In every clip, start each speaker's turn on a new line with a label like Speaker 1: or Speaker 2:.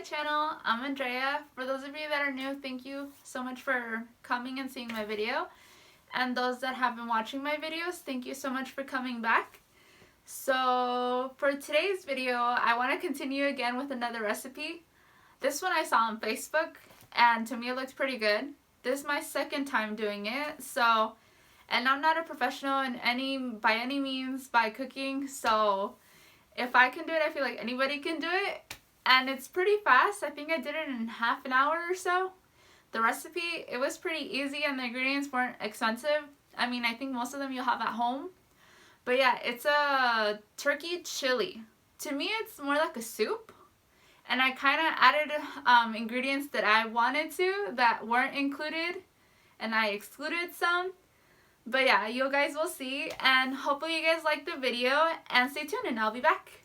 Speaker 1: channel. I'm Andrea. For those of you that are new, thank you so much for coming and seeing my video. And those that have been watching my videos, thank you so much for coming back. So for today's video, I want to continue again with another recipe. This one I saw on Facebook and to me it looked pretty good. This is my second time doing it, and I'm not a professional by any means by cooking, so if I can do it, I feel like anybody can do it. And it's pretty fast. I think I did it in half an hour or so. The recipe, it was pretty easy and the ingredients weren't expensive. I mean, I think most of them you'll have at home. But yeah, it's a turkey chili. To me, it's more like a soup. And I kind of added ingredients that I wanted to that weren't included. And I excluded some. But yeah, you guys will see. And hopefully you guys like the video. And stay tuned and I'll be back.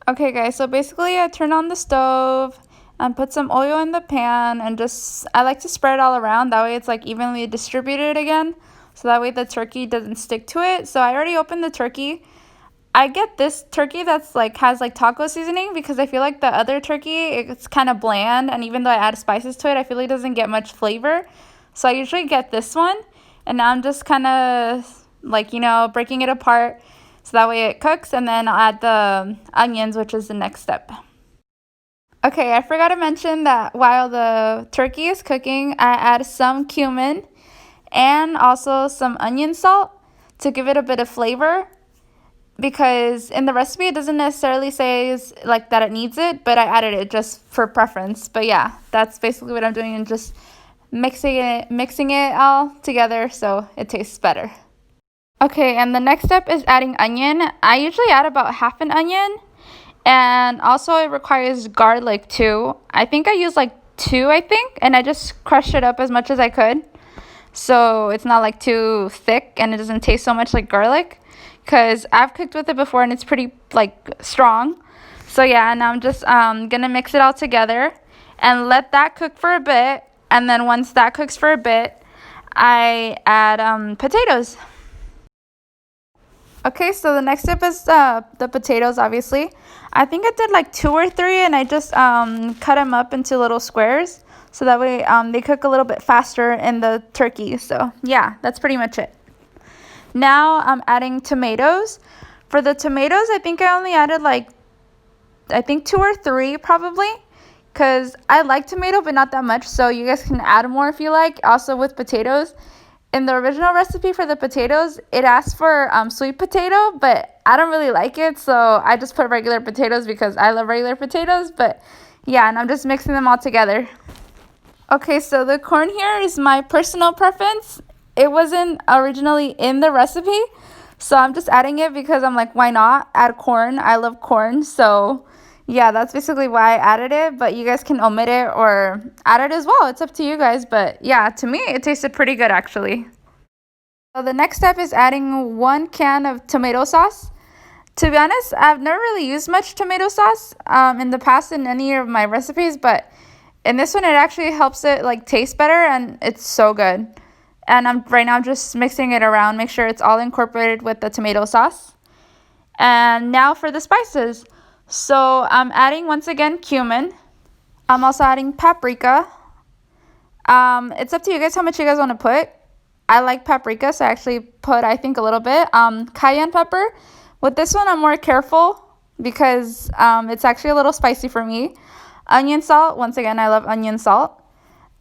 Speaker 1: Okay guys, so basically I turned on the stove and put some oil in the pan and I like to spread it all around. That way it's like evenly distributed again. So that way the turkey doesn't stick to it. So I already opened the turkey. I get this turkey that's has taco seasoning because I feel like the other turkey, it's kind of bland. And even though I add spices to it, I feel like it doesn't get much flavor. So I usually get this one. And now I'm just kind of breaking it apart. So that way it cooks, and then I'll add the onions, which is the next step. Okay, I forgot to mention that while the turkey is cooking, I add some cumin and also some onion salt to give it a bit of flavor. Because in the recipe, it doesn't necessarily say that it needs it, but I added it just for preference. But yeah, that's basically what I'm doing, and just mixing it all together so it tastes better. Okay, and the next step is adding onion. I usually add about half an onion, and also it requires garlic too. I think I use two, and I just crushed it up as much as I could. So it's not too thick and it doesn't taste so much like garlic, because I've cooked with it before and it's pretty strong. So yeah, now I'm just gonna mix it all together and let that cook for a bit. And then once that cooks for a bit, I add potatoes. Okay, so the next step is the potatoes, obviously. I think I did 2 or 3, and I just cut them up into little squares. So that way they cook a little bit faster in the turkey. So yeah, that's pretty much it. Now I'm adding tomatoes. For the tomatoes, I think I only added 2 or 3 probably. Because I like tomato, but not that much. So you guys can add more if you like. Also with potatoes. In the original recipe for the potatoes, it asked for sweet potato, but I don't really like it, so I just put regular potatoes because I love regular potatoes. But yeah, and I'm just mixing them all together. Okay, so the corn here is my personal preference. It wasn't originally in the recipe, so I'm just adding it because I'm like, why not add corn? I love corn, so yeah, that's basically why I added it, but you guys can omit it or add it as well. It's up to you guys, but yeah, to me, it tasted pretty good actually. So the next step is adding 1 can of tomato sauce. To be honest, I've never really used much tomato sauce in the past in any of my recipes, but in this one, it actually helps it taste better, and it's so good. And right now just mixing it around, make sure it's all incorporated with the tomato sauce. And now for the spices. So I'm adding, once again, cumin. I'm also adding paprika. It's up to you guys how much you guys want to put. I like paprika, so I actually put, I think, a little bit. Cayenne pepper. With this one, I'm more careful because it's actually a little spicy for me. Onion salt. Once again, I love onion salt.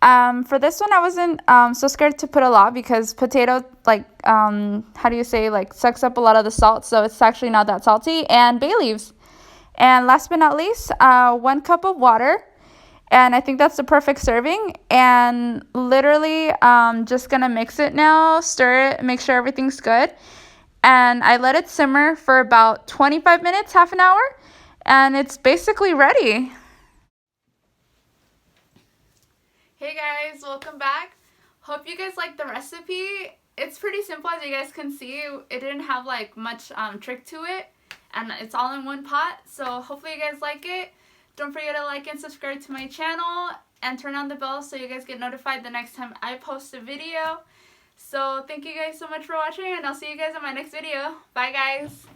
Speaker 1: For this one, I wasn't so scared to put a lot because potato, sucks up a lot of the salt, so it's actually not that salty. And bay leaves. And last but not least, 1 cup of water. And I think that's the perfect serving. And literally, just going to mix it now, stir it, make sure everything's good. And I let it simmer for about 25 minutes, half an hour. And it's basically ready. Hey guys, welcome back. Hope you guys like the recipe. It's pretty simple, as you guys can see. It didn't have much trick to it. And it's all in one pot, so hopefully you guys like it. Don't forget to like and subscribe to my channel and turn on the bell so you guys get notified the next time I post a video. So thank you guys so much for watching, and I'll see you guys in my next video. Bye guys!